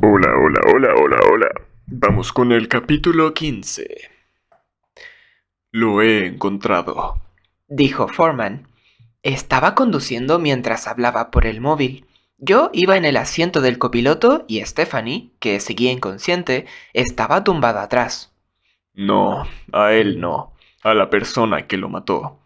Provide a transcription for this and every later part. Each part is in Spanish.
Hola, hola, hola, hola, hola. Vamos con el capítulo 15. Lo he encontrado. Dijo Foreman. Estaba conduciendo mientras hablaba por el móvil. Yo iba en el asiento del copiloto y Stephanie, que seguía inconsciente, estaba tumbada atrás. No, a él no. A la persona que lo mató.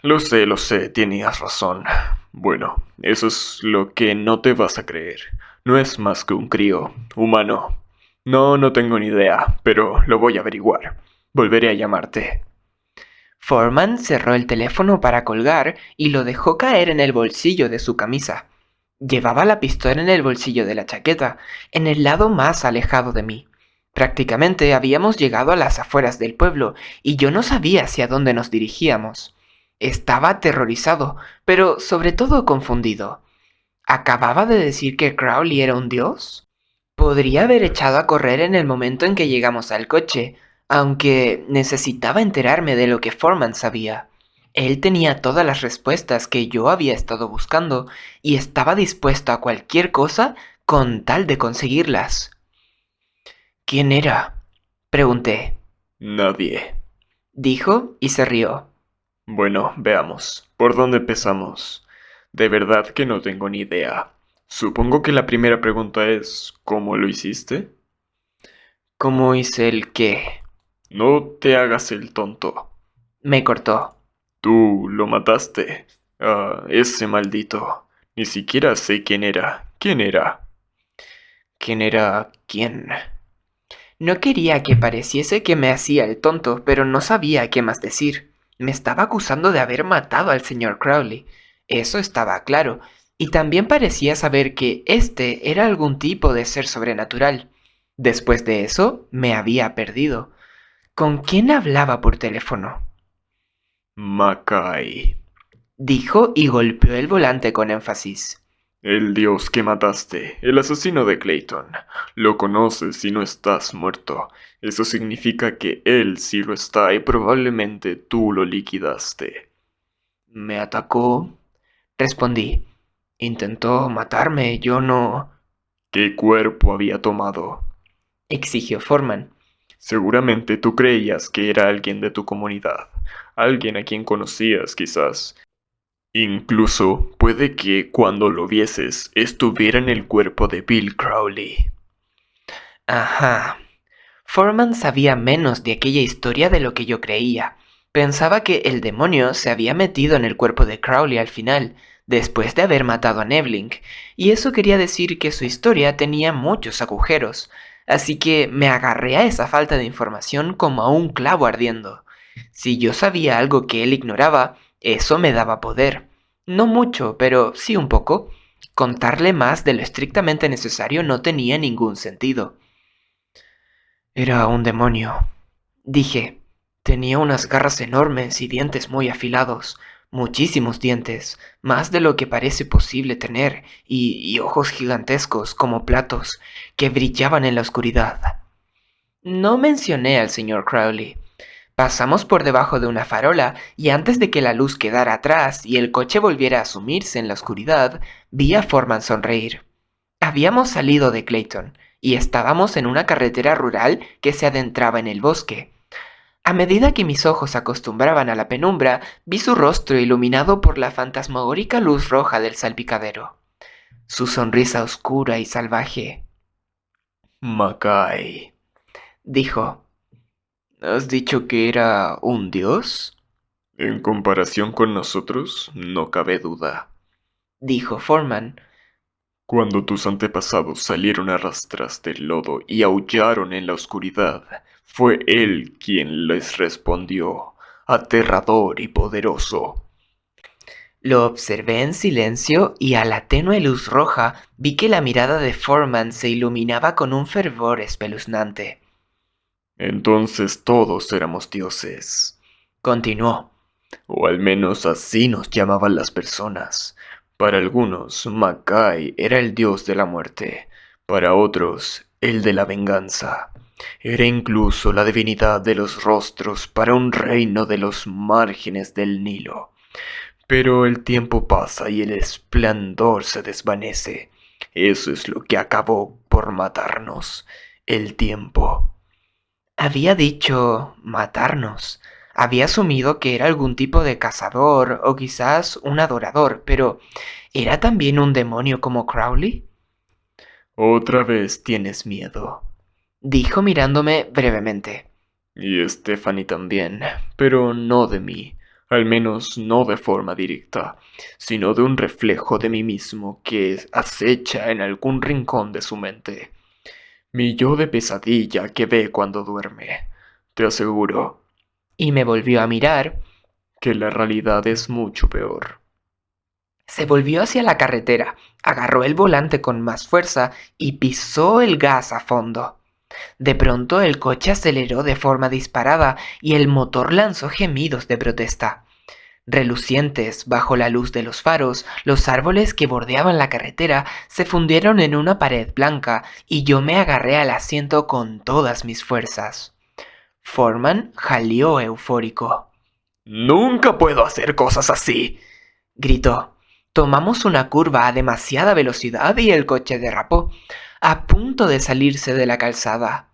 Lo sé, tenías razón. Bueno, eso es lo que no te vas a creer. No es más que un crío, humano. No, no tengo ni idea, pero lo voy a averiguar. Volveré a llamarte. Foreman cerró el teléfono para colgar y lo dejó caer en el bolsillo de su camisa. Llevaba la pistola en el bolsillo de la chaqueta, en el lado más alejado de mí. Prácticamente habíamos llegado a las afueras del pueblo y yo no sabía hacia dónde nos dirigíamos. Estaba aterrorizado, pero sobre todo confundido. ¿Acababa de decir que Crowley era un dios? Podría haber echado a correr en el momento en que llegamos al coche, aunque necesitaba enterarme de lo que Foreman sabía. Él tenía todas las respuestas que yo había estado buscando y estaba dispuesto a cualquier cosa con tal de conseguirlas. ¿Quién era? Pregunté. Nadie. Dijo y se rió. Bueno, veamos. ¿Por dónde empezamos? De verdad que no tengo ni idea. Supongo que la primera pregunta es ¿cómo lo hiciste? ¿Cómo hice el qué? No te hagas el tonto. Me cortó. Tú lo mataste. Ah, ese maldito. Ni siquiera sé quién era. ¿Quién era? ¿Quién era quién? No quería que pareciese que me hacía el tonto, pero no sabía qué más decir. Me estaba acusando de haber matado al señor Crowley. Eso estaba claro. Y también parecía saber que este era algún tipo de ser sobrenatural. Después de eso, me había perdido. ¿Con quién hablaba por teléfono? Mackay. Dijo y golpeó el volante con énfasis. El dios que mataste. El asesino de Clayton. Lo conoces y no estás muerto. Eso significa que él sí lo está y probablemente tú lo liquidaste. ¿Me atacó? Respondí. Intentó matarme, yo no... ¿Qué cuerpo había tomado? Exigió Foreman. Seguramente tú creías que era alguien de tu comunidad, alguien a quien conocías quizás. Incluso puede que cuando lo vieses estuviera en el cuerpo de Bill Crowley. Ajá. Foreman sabía menos de aquella historia de lo que yo creía. Pensaba que el demonio se había metido en el cuerpo de Crowley al final, después de haber matado a Nevling, y eso quería decir que su historia tenía muchos agujeros, así que me agarré a esa falta de información como a un clavo ardiendo. Si yo sabía algo que él ignoraba, eso me daba poder. No mucho, pero sí un poco. Contarle más de lo estrictamente necesario no tenía ningún sentido. Era un demonio, dije. Tenía unas garras enormes y dientes muy afilados, muchísimos dientes, más de lo que parece posible tener, y ojos gigantescos como platos que brillaban en la oscuridad. No mencioné al señor Crowley. Pasamos por debajo de una farola y antes de que la luz quedara atrás y el coche volviera a sumirse en la oscuridad, vi a Foreman sonreír. Habíamos salido de Clayton y estábamos en una carretera rural que se adentraba en el bosque. A medida que mis ojos se acostumbraban a la penumbra, vi su rostro iluminado por la fantasmagórica luz roja del salpicadero. Su sonrisa oscura y salvaje. Mackay. Dijo, ¿has dicho que era un dios? En comparación con nosotros, no cabe duda. Dijo Foreman. Cuando tus antepasados salieron a rastras del lodo y aullaron en la oscuridad, fue él quien les respondió, aterrador y poderoso. Lo observé en silencio y a la tenue luz roja vi que la mirada de Foreman se iluminaba con un fervor espeluznante. Entonces todos éramos dioses. Continuó. O al menos así nos llamaban las personas. Para algunos, Mackay era el dios de la muerte. Para otros, el de la venganza. Era incluso la divinidad de los rostros para un reino de los márgenes del Nilo. Pero el tiempo pasa y el esplendor se desvanece. Eso es lo que acabó por matarnos. El tiempo. Había dicho matarnos. Había asumido que era algún tipo de cazador o quizás un adorador, pero ¿era también un demonio como Crowley? Otra vez tienes miedo. Dijo mirándome brevemente. Y Stephanie también, pero no de mí, al menos no de forma directa, sino de un reflejo de mí mismo que acecha en algún rincón de su mente. Mi yo de pesadilla que ve cuando duerme. Te aseguro Y me volvió a mirar. que la realidad es mucho peor. Se volvió hacia la carretera, agarró el volante con más fuerza y pisó el gas a fondo. De pronto el coche aceleró de forma disparada y el motor lanzó gemidos de protesta. Relucientes bajo la luz de los faros, los árboles que bordeaban la carretera se fundieron en una pared blanca y yo me agarré al asiento con todas mis fuerzas. Foreman jaleó eufórico. Nunca puedo hacer cosas así, Gritó. Tomamos una curva a demasiada velocidad y el coche derrapó, a punto de salirse de la calzada.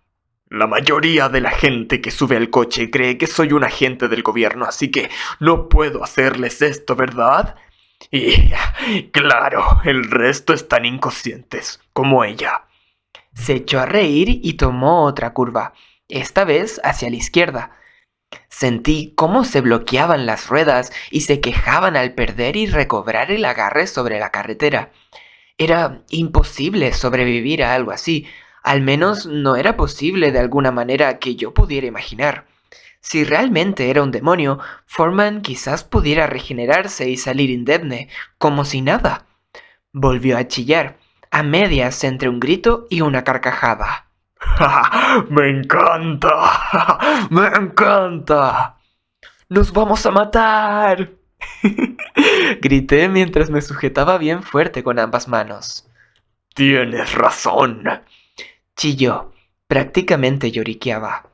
La mayoría de la gente que sube al coche cree que soy un agente del gobierno, así que no puedo hacerles esto, ¿verdad? Y, claro, el resto están inconscientes, como ella. Se echó a reír y tomó otra curva, esta vez hacia la izquierda. Sentí cómo se bloqueaban las ruedas y se quejaban al perder y recobrar el agarre sobre la carretera. Era imposible sobrevivir a algo así, al menos no era posible de alguna manera que yo pudiera imaginar. Si realmente era un demonio, Foreman quizás pudiera regenerarse y salir indemne, como si nada. Volvió a chillar, a medias entre un grito y una carcajada. ¡Me encanta! ¡Me encanta! ¡Nos vamos a matar! Grité mientras me sujetaba bien fuerte con ambas manos. Tienes razón. Chilló, prácticamente lloriqueaba.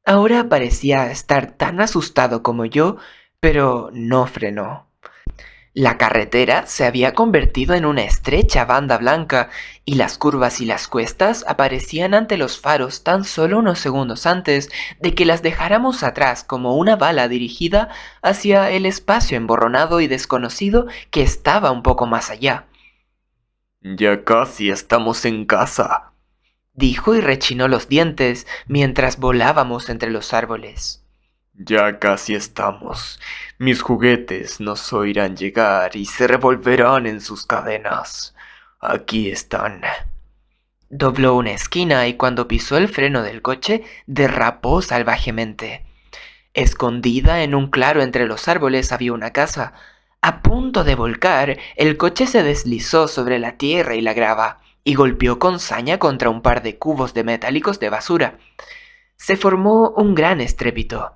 Ahora parecía estar tan asustado como yo, pero no frenó. La carretera se había convertido en una estrecha banda blanca y las curvas y las cuestas aparecían ante los faros tan solo unos segundos antes de que las dejáramos atrás como una bala dirigida hacia el espacio emborronado y desconocido que estaba un poco más allá. Ya casi estamos en casa, Dijo y rechinó los dientes mientras volábamos entre los árboles. ya casi estamos. Mis juguetes nos oirán llegar y se revolverán en sus cadenas. Aquí están. Dobló una esquina y cuando pisó el freno del coche derrapó salvajemente. Escondida en un claro entre los árboles había una casa. A punto de volcar, el coche se deslizó sobre la tierra y la grava y golpeó con saña contra un par de cubos de metálicos de basura. Se formó un gran estrépito.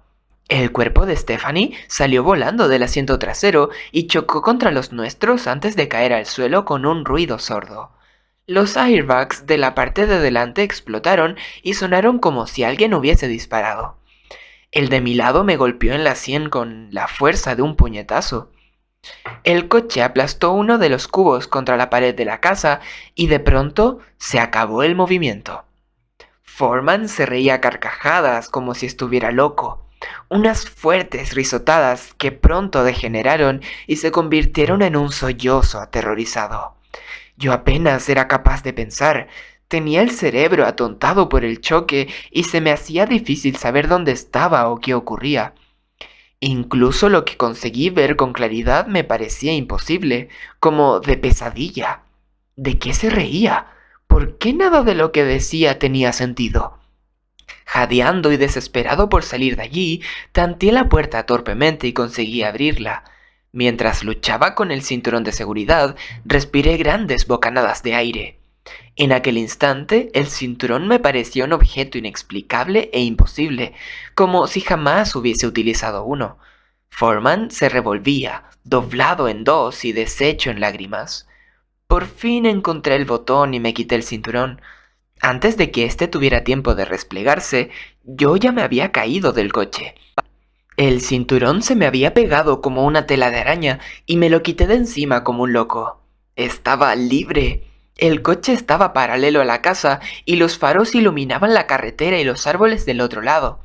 El cuerpo de Stephanie salió volando del asiento trasero y chocó contra los nuestros antes de caer al suelo con un ruido sordo. Los airbags de la parte de delante explotaron y sonaron como si alguien hubiese disparado. El de mi lado me golpeó en la sien con la fuerza de un puñetazo. El coche aplastó uno de los cubos contra la pared de la casa y de pronto se acabó el movimiento. Foreman se reía a carcajadas como si estuviera loco. Unas fuertes risotadas que pronto degeneraron y se convirtieron en un sollozo aterrorizado. Yo apenas era capaz de pensar. Tenía el cerebro atontado por el choque y se me hacía difícil saber dónde estaba o qué ocurría. Incluso lo que conseguí ver con claridad me parecía imposible, como de pesadilla. ¿De qué se reía? ¿Por qué nada de lo que decía tenía sentido? Jadeando y desesperado por salir de allí, tanteé la puerta torpemente y conseguí abrirla. Mientras luchaba con el cinturón de seguridad, respiré grandes bocanadas de aire. En aquel instante, el cinturón me parecía un objeto inexplicable e imposible, como si jamás hubiese utilizado uno. Foreman se revolvía, doblado en dos y deshecho en lágrimas. Por fin encontré el botón y me quité el cinturón. Antes de que éste tuviera tiempo de replegarse, yo ya me había caído del coche. El cinturón se me había pegado como una tela de araña y me lo quité de encima como un loco. Estaba libre. El coche estaba paralelo a la casa y los faros iluminaban la carretera y los árboles del otro lado.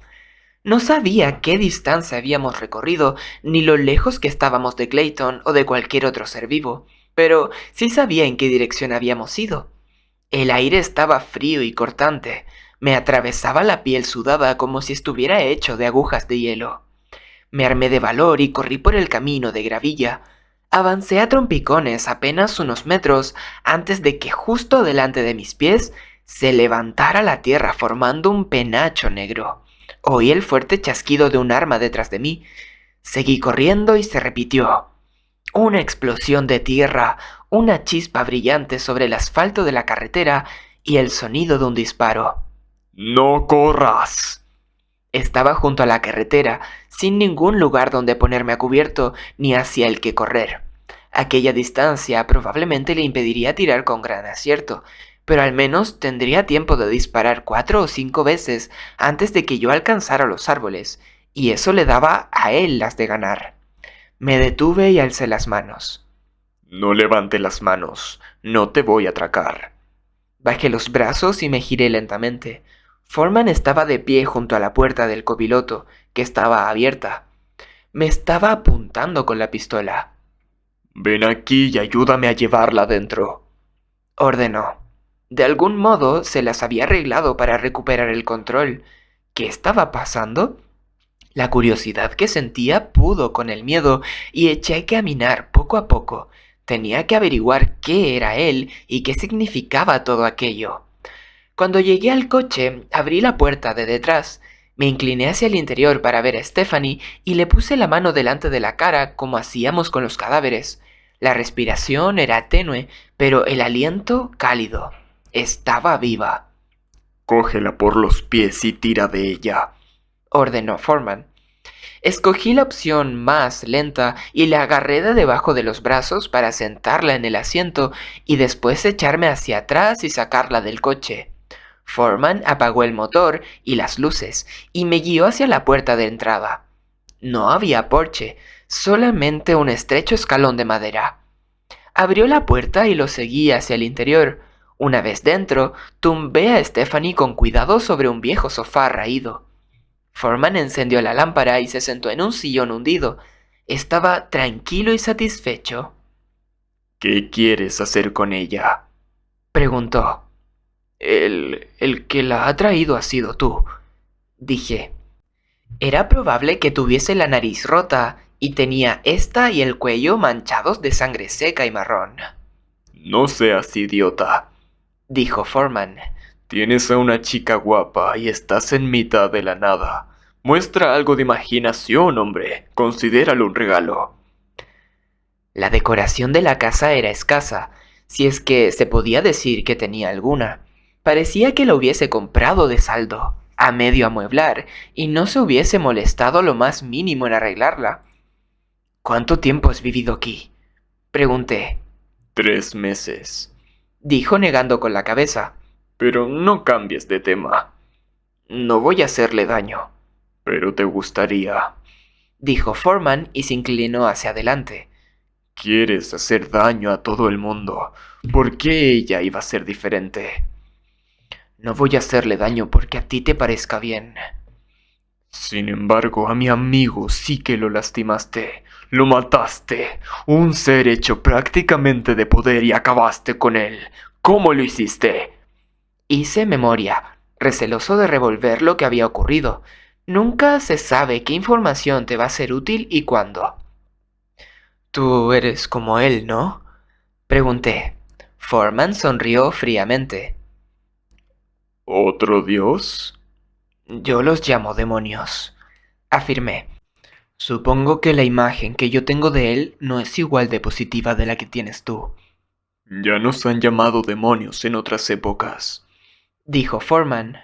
No sabía qué distancia habíamos recorrido, ni lo lejos que estábamos de Clayton o de cualquier otro ser vivo, pero sí sabía en qué dirección habíamos ido. El aire estaba frío y cortante. Me atravesaba la piel sudada como si estuviera hecho de agujas de hielo. Me armé de valor y corrí por el camino de gravilla. Avancé a trompicones apenas unos metros antes de que justo delante de mis pies se levantara la tierra formando un penacho negro. Oí el fuerte chasquido de un arma detrás de mí. Seguí corriendo y se repitió. Una explosión de tierra, una chispa brillante sobre el asfalto de la carretera y el sonido de un disparo. ¡No corras! Estaba junto a la carretera, sin ningún lugar donde ponerme a cubierto ni hacia el que correr. Aquella distancia probablemente le impediría tirar con gran acierto, pero al menos tendría tiempo de disparar 4 o 5 veces antes de que yo alcanzara los árboles, y eso le daba a él las de ganar. Me detuve y alcé las manos. No levante las manos, no te voy a atracar. Bajé los brazos y me giré lentamente. Foreman estaba de pie junto a la puerta del copiloto, que estaba abierta. Me estaba apuntando con la pistola. Ven aquí y ayúdame a llevarla adentro, Ordenó. De algún modo se las había arreglado para recuperar el control. ¿Qué estaba pasando? La curiosidad que sentía pudo con el miedo y eché a caminar poco a poco. Tenía que averiguar qué era él y qué significaba todo aquello. Cuando llegué al coche, abrí la puerta de detrás, me incliné hacia el interior para ver a Stephanie y le puse la mano delante de la cara como hacíamos con los cadáveres. La respiración era tenue, pero el aliento cálido. Estaba viva, Cógela por los pies y tira de ella. ordenó Foreman. Escogí la opción más lenta y la agarré de debajo de los brazos para sentarla en el asiento y después echarme hacia atrás y sacarla del coche. Foreman apagó el motor y las luces y me guió hacia la puerta de entrada. No había porche, solamente un estrecho escalón de madera. Abrió la puerta y lo seguí hacia el interior. Una vez dentro, tumbé a Stephanie con cuidado sobre un viejo sofá raído. Foreman encendió la lámpara y se sentó en un sillón hundido. Estaba tranquilo y satisfecho. ¿Qué quieres hacer con ella? Preguntó. El que la ha traído ha sido tú, dije. Era probable que tuviese la nariz rota y tenía esta y el cuello manchados de sangre seca y marrón. No seas idiota. Dijo Foreman. Tienes a una chica guapa y estás en mitad de la nada. Muestra algo de imaginación, hombre. Considéralo un regalo. La decoración de la casa era escasa, si es que se podía decir que tenía alguna. Parecía que la hubiese comprado de saldo, a medio amueblar, y no se hubiese molestado lo más mínimo en arreglarla. ¿Cuánto tiempo has vivido aquí? Pregunté. 3 meses. Dijo negando con la cabeza. Pero no cambies de tema. No voy a hacerle daño, Pero te gustaría. dijo Foreman y se inclinó hacia adelante. Quieres hacer daño a todo el mundo. ¿Por qué ella iba a ser diferente? No voy a hacerle daño porque a ti te parezca bien. Sin embargo, a mi amigo sí que lo lastimaste. Lo mataste. Un ser hecho prácticamente de poder y acabaste con él. ¿Cómo lo hiciste? Hice memoria, receloso de revolver lo que había ocurrido. Nunca se sabe qué información te va a ser útil y cuándo. Tú eres como él, ¿no? Pregunté. Foreman sonrió fríamente. ¿Otro dios? Yo los llamo demonios, afirmé. Supongo que la imagen que yo tengo de él no es igual de positiva de la que tienes tú, Ya nos han llamado demonios en otras épocas. dijo Foreman.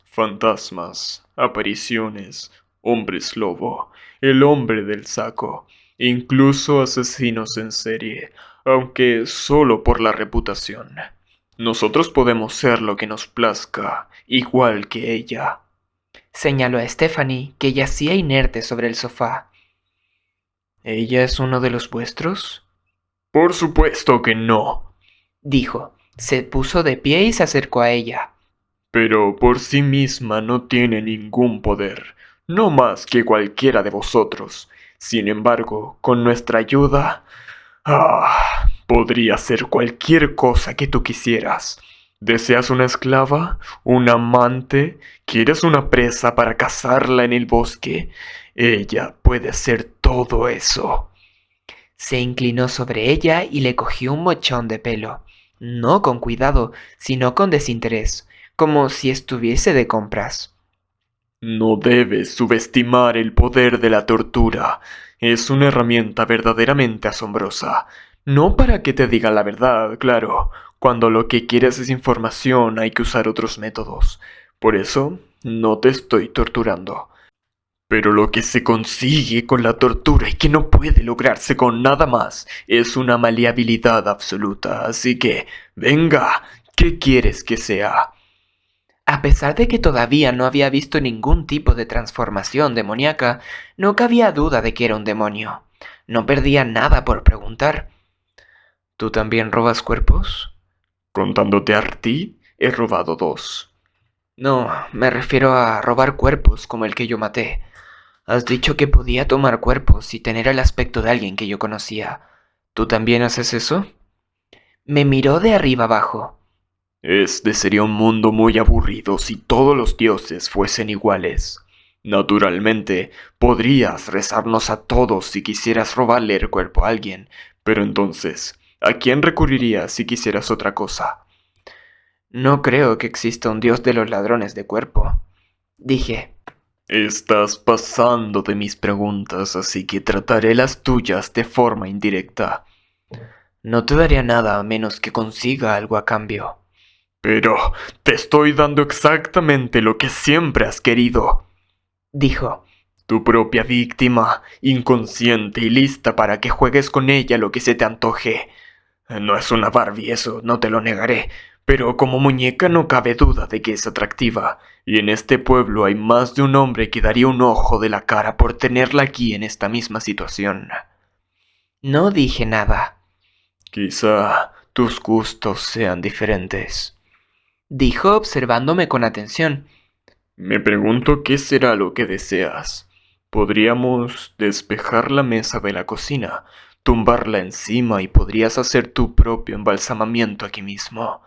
Fantasmas, apariciones, hombres lobo, el hombre del saco, incluso asesinos en serie, aunque solo por la reputación. Nosotros podemos ser lo que nos plazca, igual que ella. Señaló a Stephanie, que yacía inerte sobre el sofá. ¿Ella es uno de los vuestros? Por supuesto que no. Dijo. Se puso de pie y se acercó a ella. Pero por sí misma no tiene ningún poder, no más que cualquiera de vosotros. Sin embargo, con nuestra ayuda, podría hacer cualquier cosa que tú quisieras. ¿Deseas una esclava? ¿Un amante? ¿Quieres una presa para cazarla en el bosque? Ella puede hacer todo eso. Se inclinó sobre ella y le cogió un mochón de pelo. No con cuidado, sino con desinterés, como si estuviese de compras. No debes subestimar el poder de la tortura. Es una herramienta verdaderamente asombrosa. No para que te diga la verdad, claro. Cuando lo que quieres es información, hay que usar otros métodos. Por eso, no te estoy torturando. Pero lo que se consigue con la tortura y que no puede lograrse con nada más es una maleabilidad absoluta. Así que, venga, ¿qué quieres que sea? A pesar de que todavía no había visto ningún tipo de transformación demoníaca, no cabía duda de que era un demonio. No perdía nada por preguntar. ¿Tú también robas cuerpos? Contándote a ti, he robado 2. No, me refiero a robar cuerpos como el que yo maté. Has dicho que podía tomar cuerpos y tener el aspecto de alguien que yo conocía. ¿Tú también haces eso? Me miró de arriba abajo. Este sería un mundo muy aburrido si todos los dioses fuesen iguales. Naturalmente, podrías rezarnos a todos si quisieras robarle el cuerpo a alguien, pero entonces, ¿a quién recurrirías si quisieras otra cosa? No creo que exista un dios de los ladrones de cuerpo, dije. Estás pasando de mis preguntas, así que trataré las tuyas de forma indirecta. No te daría nada a menos que consiga algo a cambio. Pero te estoy dando exactamente lo que siempre has querido. Dijo. Tu propia víctima, inconsciente y lista para que juegues con ella lo que se te antoje. No es una Barbie eso, no te lo negaré, pero como muñeca no cabe duda de que es atractiva, y en este pueblo hay más de un hombre que daría un ojo de la cara por tenerla aquí en esta misma situación. No dije nada. Quizá tus gustos sean diferentes. Dijo observándome con atención. Me pregunto qué será lo que deseas. Podríamos despejar la mesa de la cocina, tumbarla encima y podrías hacer tu propio embalsamamiento aquí mismo.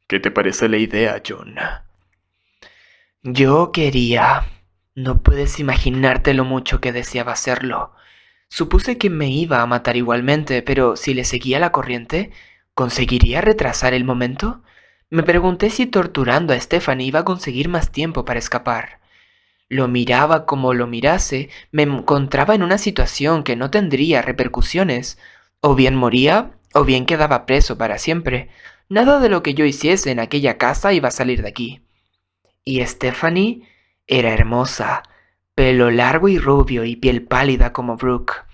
¿Qué te parece la idea, John? Yo quería. No puedes imaginarte lo mucho que deseaba hacerlo. Supuse que me iba a matar igualmente, pero si le seguía la corriente, ¿conseguiría retrasar el momento? Me pregunté si torturando a Stephanie iba a conseguir más tiempo para escapar. Lo miraba como lo mirase, me encontraba en una situación que no tendría repercusiones. O bien moría, o bien quedaba preso para siempre. Nada de lo que yo hiciese en aquella casa iba a salir de aquí. Y Stephanie era hermosa, pelo largo y rubio y piel pálida como Brooke.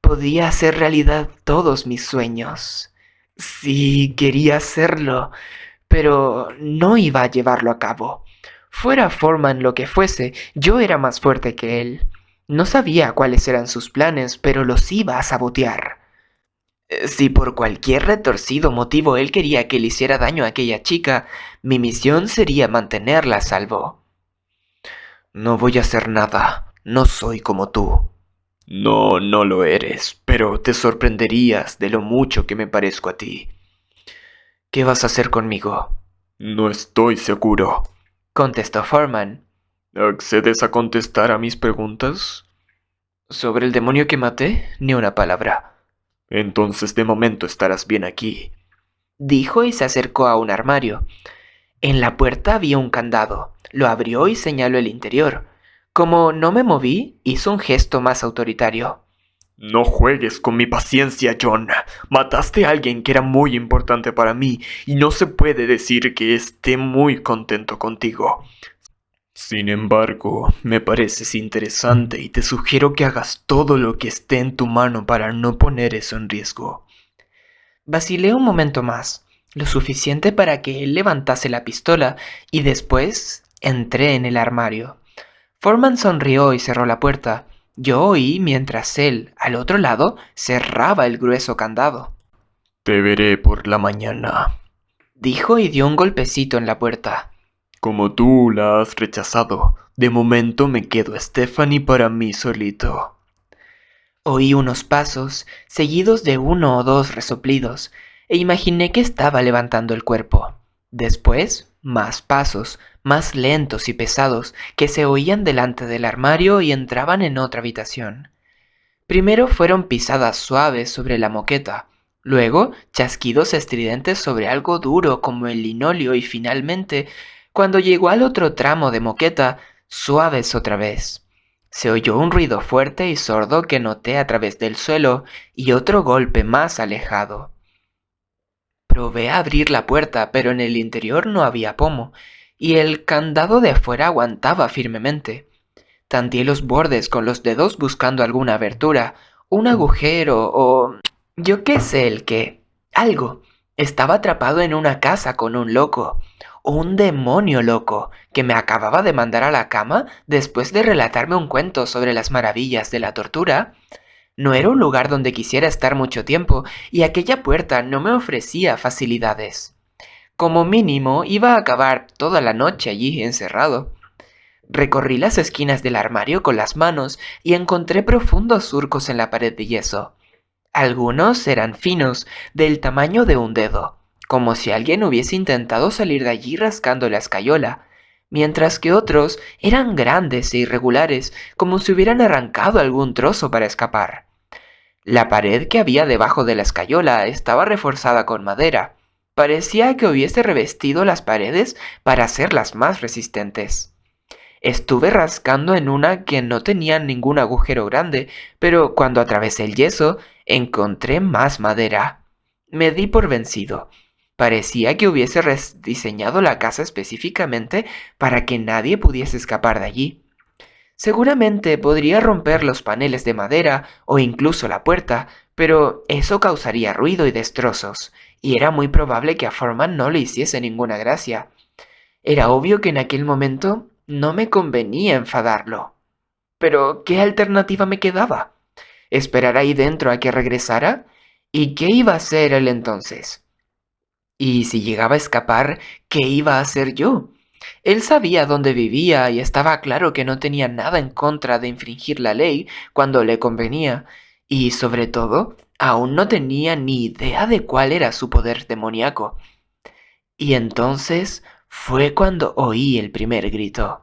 Podía hacer realidad todos mis sueños. Sí, quería hacerlo, pero no iba a llevarlo a cabo. Fuera Foreman lo que fuese, yo era más fuerte que él. No sabía cuáles eran sus planes, pero los iba a sabotear. Si por cualquier retorcido motivo él quería que le hiciera daño a aquella chica, mi misión sería mantenerla a salvo. No voy a hacer nada, no soy como tú. No, no lo eres, pero te sorprenderías de lo mucho que me parezco a ti. ¿Qué vas a hacer conmigo? No estoy seguro. Contestó Foreman. ¿Accedes a contestar a mis preguntas? ¿Sobre el demonio que maté? Ni una palabra. Entonces de momento estarás bien aquí. Dijo y se acercó a un armario. En la puerta había un candado. Lo abrió y señaló el interior. Como no me moví, hizo un gesto más autoritario. No juegues con mi paciencia, John. Mataste a alguien que era muy importante para mí y no se puede decir que esté muy contento contigo. Sin embargo, me pareces interesante y te sugiero que hagas todo lo que esté en tu mano para no poner eso en riesgo. Vacilé un momento más, lo suficiente para que él levantase la pistola y después entré en el armario. Foreman sonrió y cerró la puerta. Yo oí mientras él, al otro lado, cerraba el grueso candado. Te veré por la mañana. dijo y dio un golpecito en la puerta. Como tú la has rechazado, de momento me quedo Stephanie para mí solito. Oí unos pasos, seguidos de 1 o 2 resoplidos, e imaginé que estaba levantando el cuerpo. Después, más pasos, más lentos y pesados, que se oían delante del armario y entraban en otra habitación. Primero fueron pisadas suaves sobre la moqueta, luego chasquidos estridentes sobre algo duro como el linóleo y finalmente, cuando llegó al otro tramo de moqueta, suaves otra vez. Se oyó un ruido fuerte y sordo que noté a través del suelo y otro golpe más alejado. Probé a abrir la puerta, pero en el interior no había pomo, y el candado de afuera aguantaba firmemente. Tanteé los bordes con los dedos buscando alguna abertura, un agujero o yo qué sé el qué. Algo. Estaba atrapado en una casa con un loco, un demonio loco, que me acababa de mandar a la cama después de relatarme un cuento sobre las maravillas de la tortura. No era un lugar donde quisiera estar mucho tiempo y aquella puerta no me ofrecía facilidades. Como mínimo iba a acabar toda la noche allí encerrado. Recorrí las esquinas del armario con las manos y encontré profundos surcos en la pared de yeso. Algunos eran finos, del tamaño de un dedo, como si alguien hubiese intentado salir de allí rascando la escayola, mientras que otros eran grandes e irregulares, como si hubieran arrancado algún trozo para escapar. La pared que había debajo de la escayola estaba reforzada con madera. Parecía que hubiese revestido las paredes para hacerlas más resistentes. Estuve rascando en una que no tenía ningún agujero grande, pero cuando atravesé el yeso, encontré más madera. Me di por vencido. Parecía que hubiese rediseñado la casa específicamente para que nadie pudiese escapar de allí. Seguramente podría romper los paneles de madera o incluso la puerta, pero eso causaría ruido y destrozos, y era muy probable que a Foreman no le hiciese ninguna gracia. Era obvio que en aquel momento no me convenía enfadarlo. Pero, ¿qué alternativa me quedaba? ¿Esperar ahí dentro a que regresara? ¿Y qué iba a hacer él entonces? Y si llegaba a escapar, ¿qué iba a hacer yo? Él sabía dónde vivía y estaba claro que no tenía nada en contra de infringir la ley cuando le convenía, y sobre todo, aún no tenía ni idea de cuál era su poder demoníaco. Y entonces fue cuando oí el primer grito.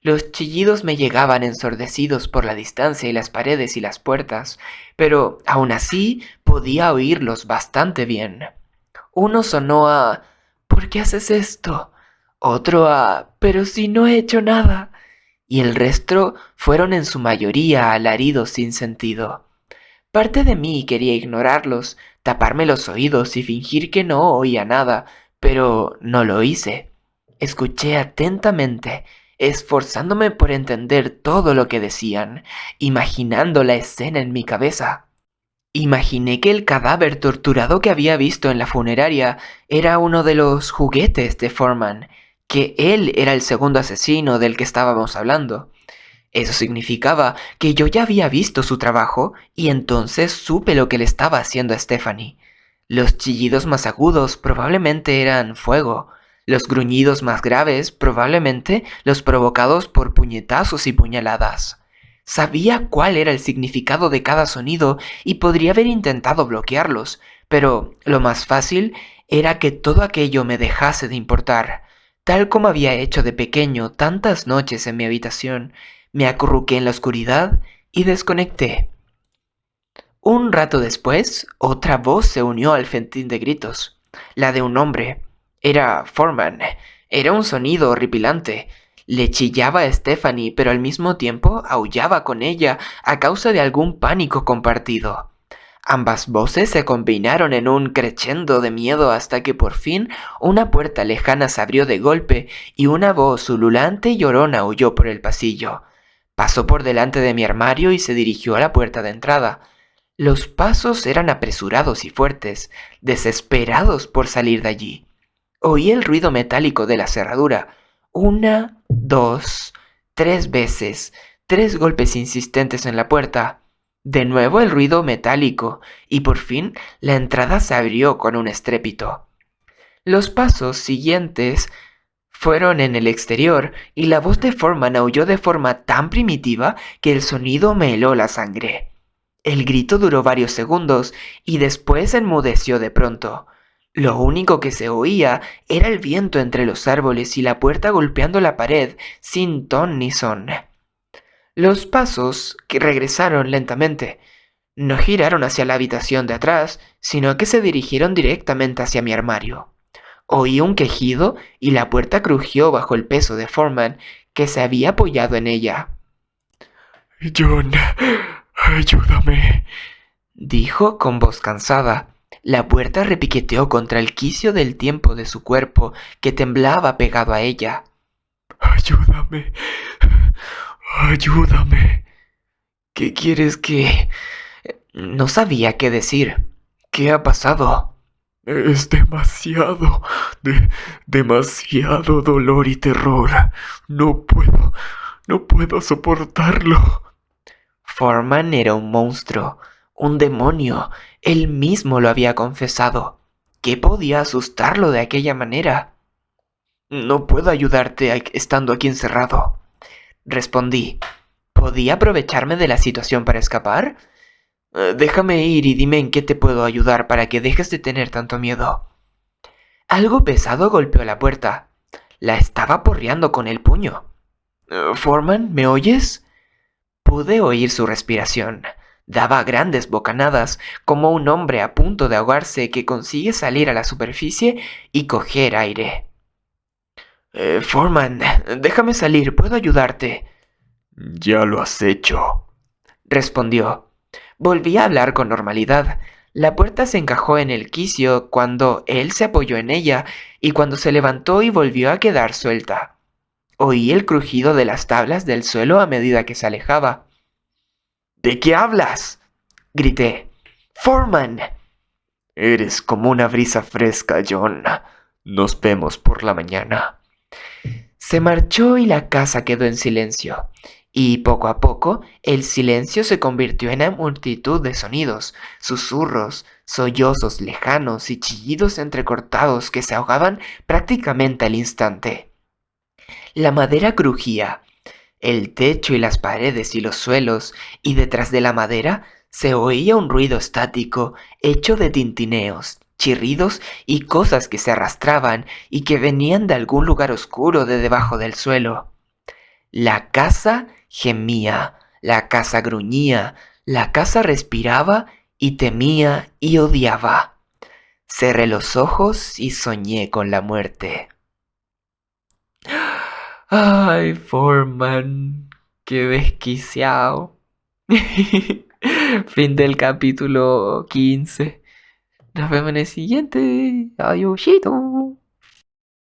Los chillidos me llegaban ensordecidos por la distancia y las paredes y las puertas, pero aún así podía oírlos bastante bien. Uno sonó a ¿por qué haces esto? Otro a pero si no he hecho nada. Y el resto fueron en su mayoría alaridos sin sentido. Parte de mí quería ignorarlos, taparme los oídos y fingir que no oía nada, pero no lo hice. Escuché atentamente, esforzándome por entender todo lo que decían, imaginando la escena en mi cabeza. Imaginé que el cadáver torturado que había visto en la funeraria era uno de los juguetes de Foreman, que él era el segundo asesino del que estábamos hablando. Eso significaba que yo ya había visto su trabajo y entonces supe lo que le estaba haciendo a Stephanie. Los chillidos más agudos probablemente eran fuego. Los gruñidos más graves probablemente los provocados por puñetazos y puñaladas. Sabía cuál era el significado de cada sonido y podría haber intentado bloquearlos, pero lo más fácil era que todo aquello me dejase de importar. Tal como había hecho de pequeño tantas noches en mi habitación, me acurruqué en la oscuridad y desconecté. Un rato después, otra voz se unió al festín de gritos, la de un hombre. Era Foreman. Era un sonido horripilante. Le chillaba a Stephanie, pero al mismo tiempo aullaba con ella a causa de algún pánico compartido. Ambas voces se combinaron en un crescendo de miedo hasta que por fin una puerta lejana se abrió de golpe y una voz ululante y llorona huyó por el pasillo. Pasó por delante de mi armario y se dirigió a la puerta de entrada. Los pasos eran apresurados y fuertes, desesperados por salir de allí. Oí el ruido metálico de la cerradura. 1, 2, 3 veces, 3 golpes insistentes en la puerta. De nuevo el ruido metálico, y por fin la entrada se abrió con un estrépito. Los pasos siguientes fueron en el exterior y la voz de Foreman aulló de forma tan primitiva que el sonido me heló la sangre. El grito duró varios segundos y después enmudeció de pronto. Lo único que se oía era el viento entre los árboles y la puerta golpeando la pared sin ton ni son. Los pasos que regresaron lentamente. No giraron hacia la habitación de atrás, sino que se dirigieron directamente hacia mi armario. Oí un quejido y la puerta crujió bajo el peso de Foreman, que se había apoyado en ella. John, ayúdame, dijo con voz cansada. La puerta repiqueteó contra el quicio del tiempo de su cuerpo, que temblaba pegado a ella. Ayúdame, ayúdame. ¿Qué quieres que...? No sabía qué decir. ¿Qué ha pasado? Es demasiado dolor y terror. No puedo soportarlo. Foreman era un monstruo, un demonio. Él mismo lo había confesado. ¿Qué podía asustarlo de aquella manera? No puedo ayudarte estando aquí encerrado, respondí. ¿Podía aprovecharme de la situación para escapar? Déjame ir y dime en qué te puedo ayudar para que dejes de tener tanto miedo. Algo pesado golpeó la puerta. La estaba porreando con el puño. ¿Foreman, me oyes? Pude oír su respiración. Daba grandes bocanadas, como un hombre a punto de ahogarse que consigue salir a la superficie y coger aire. Foreman, déjame salir, puedo ayudarte. Ya lo has hecho, respondió. Volví a hablar con normalidad. La puerta se encajó en el quicio cuando él se apoyó en ella y cuando se levantó y volvió a quedar suelta. Oí el crujido de las tablas del suelo a medida que se alejaba. ¿De qué hablas?, grité. ¡Foreman! Eres como una brisa fresca, John. Nos vemos por la mañana. Se marchó y la casa quedó en silencio. Y poco a poco el silencio se convirtió en una multitud de sonidos, susurros, sollozos lejanos y chillidos entrecortados que se ahogaban prácticamente al instante. La madera crujía, el techo y las paredes y los suelos, y detrás de la madera se oía un ruido estático hecho de tintineos, chirridos y cosas que se arrastraban y que venían de algún lugar oscuro de debajo del suelo. La casa gemía, la casa gruñía, la casa respiraba y temía y odiaba. Cerré los ojos y soñé con la muerte. Ay, Foreman, qué desquiciado. Fin del capítulo 15. Nos vemos en el siguiente. Adiósito.